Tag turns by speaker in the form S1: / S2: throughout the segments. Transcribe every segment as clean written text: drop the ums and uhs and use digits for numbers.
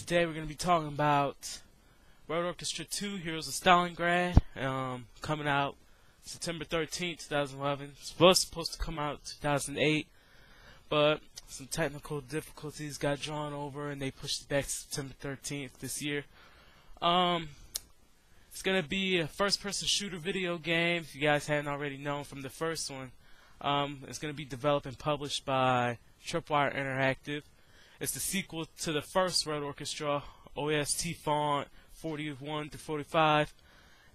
S1: today we're going to be talking about Road Orchestra 2, Heroes of Stalingrad, coming out September 13th, 2011. It was supposed to come out 2008, but some technical difficulties got drawn over and they pushed it back to September 13th this year. It's going to be a first-person shooter video game, if you guys hadn't already known from the first one. It's going to be developed and published by Tripwire Interactive. It's the sequel to the first Road Orchestra, OST font 41 to 45,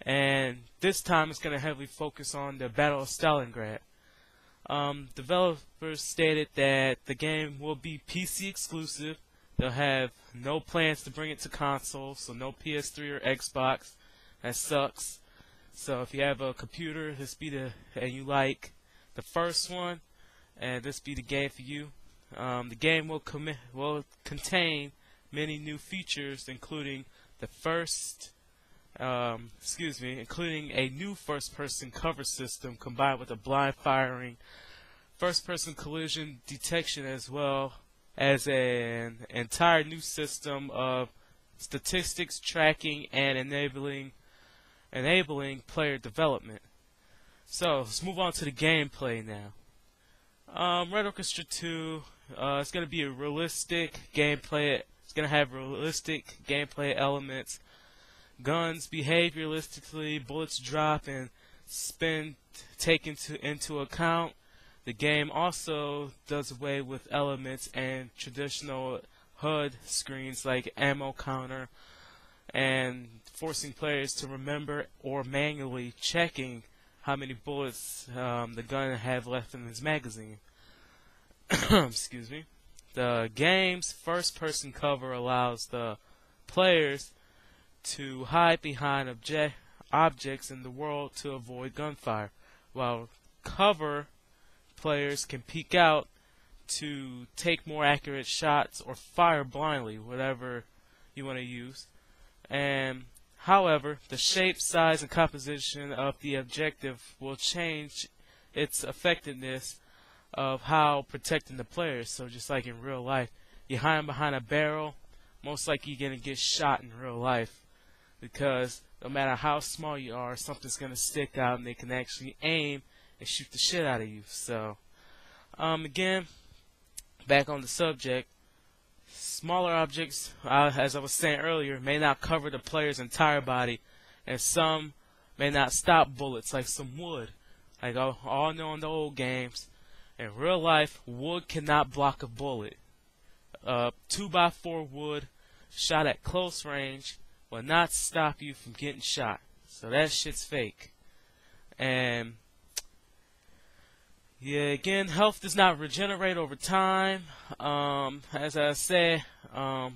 S1: and this time it's going to heavily focus on the Battle of Stalingrad. Developers stated that the game will be PC exclusive. They'll have no plans to bring it to consoles, so no PS3 or Xbox. That sucks. So if you have a computer, and you like the first one, and this be the game for you. The game will contain many new features, including including a new first-person cover system combined with a blind firing first-person collision detection, as well as an entire new system of statistics tracking and enabling player development. So let's move on to the gameplay now. Red Orchestra 2, it's going to be a realistic gameplay. It's going to have realistic gameplay elements. Guns behave realistically, bullets drop and spin taken into account. The game also does away with elements and traditional HUD screens like ammo counter and forcing players to remember or manually checking how many bullets the gun have left in his magazine. Excuse me. The game's first-person cover allows the players to hide behind objects in the world to avoid gunfire, while cover players can peek out to take more accurate shots or fire blindly, whatever you want to use. And however, the shape, size, and composition of the objective will change its effectiveness of how protecting the players. So just like in real life, you hide behind a barrel, most likely you're going to get shot in real life, because no matter how small you are, something's going to stick out and they can actually aim and shoot the shit out of you. So again, back on the subject, smaller objects, as I was saying earlier, may not cover the player's entire body, and some may not stop bullets, like some wood. Like all know in the old games, in real life, wood cannot block a bullet. 2x4 wood shot at close range will not stop you from getting shot. So that shit's fake. And yeah, again, health does not regenerate over time. As I said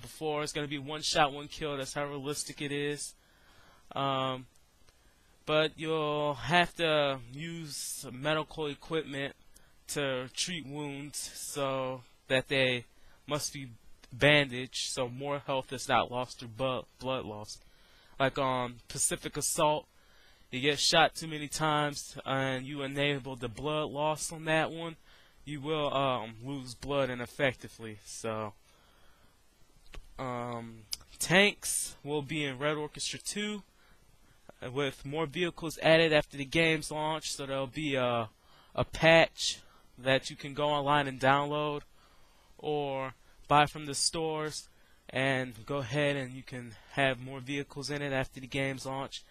S1: before, it's going to be one shot, one kill. That's how realistic it is. But you'll have to use medical equipment to treat wounds, so that they must be bandaged, so more health is not lost through blood loss. Like on Pacific Assault, you get shot too many times and you enable the blood loss on that one, you will lose blood ineffectively. So tanks will be in Red Orchestra 2 with more vehicles added after the game's launch. So there'll be a patch that you can go online and download or buy from the stores, and go ahead and you can have more vehicles in it after the game's launch.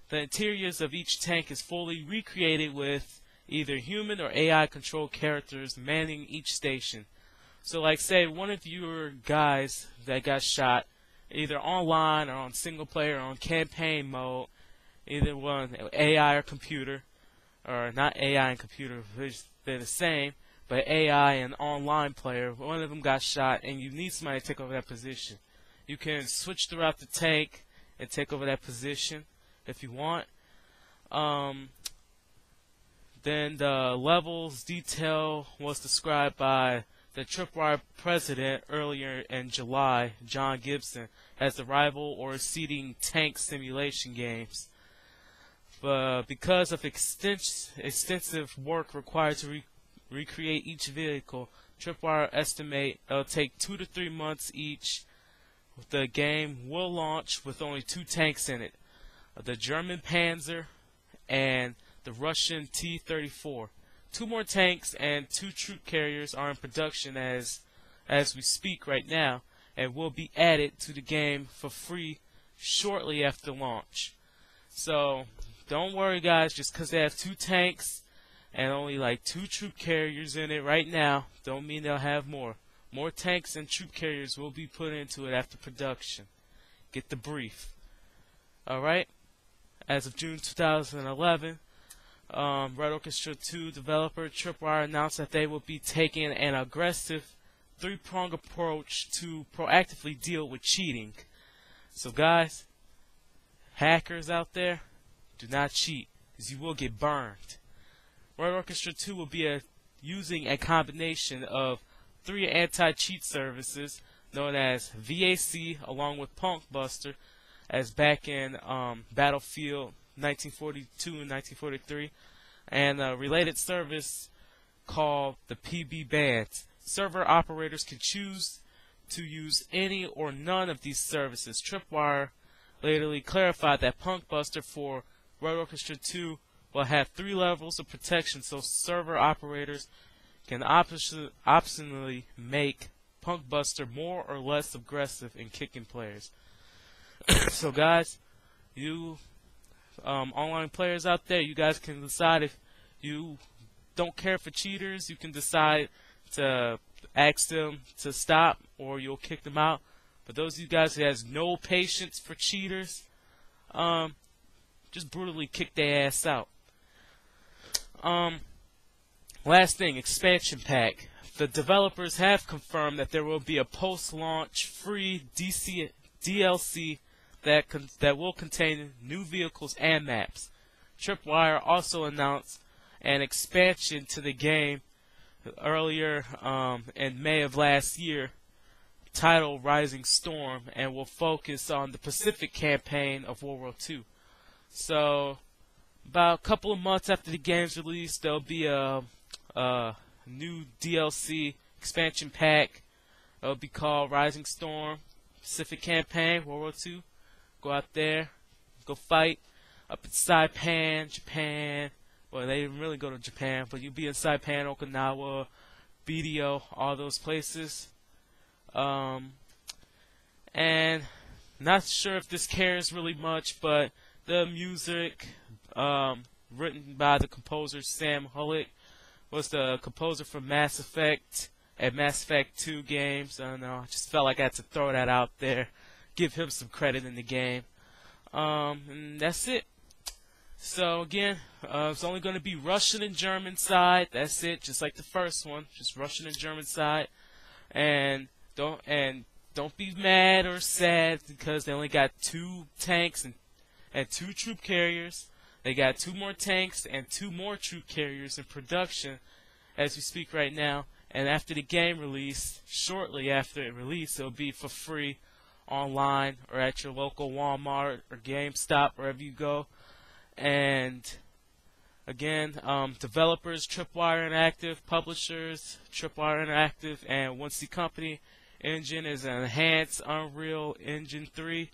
S1: The interiors of each tank is fully recreated with either human or AI controlled characters manning each station. So like say one of your guys that got shot, either online or on single player or on campaign mode, either one AI or computer, or not AI and computer, they're the same, but AI and online player, one of them got shot and you need somebody to take over that position. You can switch throughout the tank and take over that position if you want. Then the levels detail was described by the Tripwire president earlier in July, John Gibson, as the rival or exceeding tank simulation games. But because of extensive work required to recreate each vehicle, Tripwire estimate it'll take 2 to 3 months each the game will launch with only 2 tanks in it, the German Panzer and the Russian T-34. 2 more tanks and 2 troop carriers are in production as we speak right now, and will be added to the game for free shortly after launch. So don't worry guys, just because they have 2 tanks and only like 2 troop carriers in it right now, don't mean they'll have more. More tanks and troop carriers will be put into it after production. Get the brief. Alright, as of June 2011, Red Orchestra 2 developer Tripwire announced that they will be taking an aggressive 3-pronged approach to proactively deal with cheating. So guys, hackers out there, do not cheat, because you will get burned. Red Orchestra 2 will be using a combination of 3 anti-cheat services known as VAC along with Punkbuster, as back in Battlefield 1942 and 1943, and a related service called the PB Bands. Server operators can choose to use any or none of these services. Tripwire later clarified that Punkbuster for Red Orchestra 2 will have 3 levels of protection, so server operators can optionally make Punkbuster more or less aggressive in kicking players. So guys, you online players out there, you guys can decide if you don't care for cheaters. You can decide to ask them to stop, or you'll kick them out. But those of you guys who has no patience for cheaters, just brutally kick their ass out. Last thing, expansion pack. The developers have confirmed that there will be a post-launch free DLC that will contain new vehicles and maps. Tripwire also announced an expansion to the game earlier in May of last year, titled Rising Storm, and will focus on the Pacific campaign of World War II. So, about a couple of months after the game's release, there'll be a new DLC expansion pack. It'll be called Rising Storm, Pacific Campaign, World War II. Go out there, go fight up in Saipan, Japan. Well, they didn't really go to Japan, but you'll be in Saipan, Okinawa, BDO, all those places. And not sure if this cares really much, but the music, written by the composer Sam Hullick, was the composer for Mass Effect and Mass Effect 2 games. I don't know, I just felt like I had to throw that out there, give him some credit in the game. And that's it. So again, it's only going to be Russian and German side. That's it, just like the first one, just Russian and German side. And don't be mad or sad because they only got 2 tanks and 2 troop carriers. They got 2 more tanks and 2 more troop carriers in production as we speak right now. And after the game release, shortly after it released, it'll be for free online or at your local Walmart or GameStop, wherever you go. And again, developers Tripwire Interactive, publishers Tripwire Interactive, and 1C Company. Engine is an enhanced Unreal Engine 3.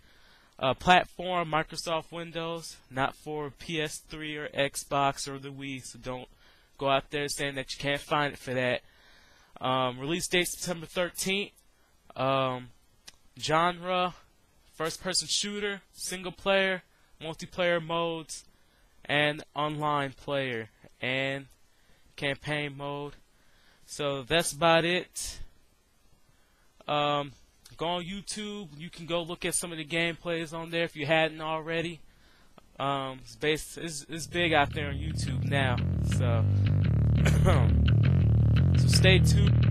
S1: Platform Microsoft Windows, not for PS3 or Xbox or the Wii, so don't go out there saying that you can't find it for that. Release date September 13th. Genre, first person shooter, single player, multiplayer modes, and online player and campaign mode. So that's about it. Go on YouTube. You can go look at some of the gameplays on there if you hadn't already. It's big out there on YouTube now. So, so stay tuned.